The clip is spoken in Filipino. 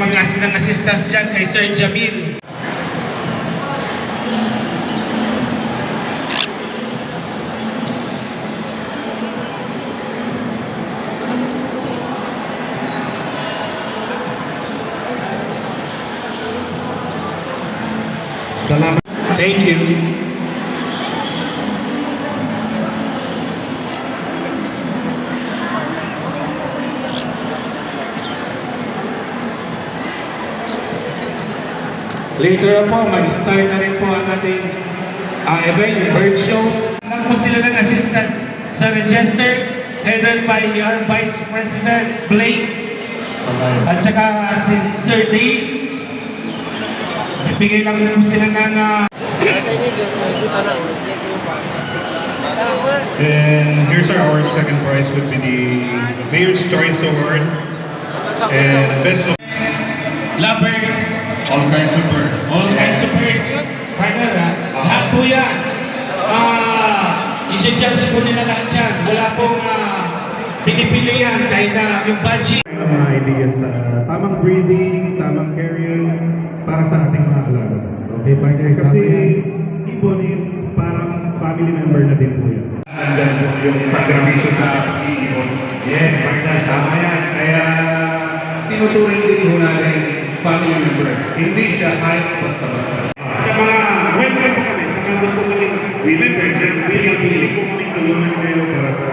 mag-ask ng assistance dyan kay Sir Jamil. Salamat. Thank you. Later po, mag-start na rin po ang ating event, bird show. Lang po sila ng assistant sa register, headed by our Vice President Blake at saka si Sir Dave. Bigay lang po sila ng And here's our second prize would be the Mayor's Choice Award and Best of lovers. All kinds of birds. All kinds of birds. Partner, lahat po yan. I-judge po nila lahat yan. Wala pong pinipili yan kahit na yung budget. Mga ideas sa tamang breeding, tamang carrion para sa ating mga alaga. Okay, partner. Kasi ibon is parang family member na din po yan. Andyan po yung sakripisyo sa ibon. Yes, partner. Tama yan. Kaya tinuturing din po natin family member. Hindi siya kahit basta-basta. Sa mga welcome po kami, sa mga gusto kami, remember that we are willing po kami tulungan kayo para sa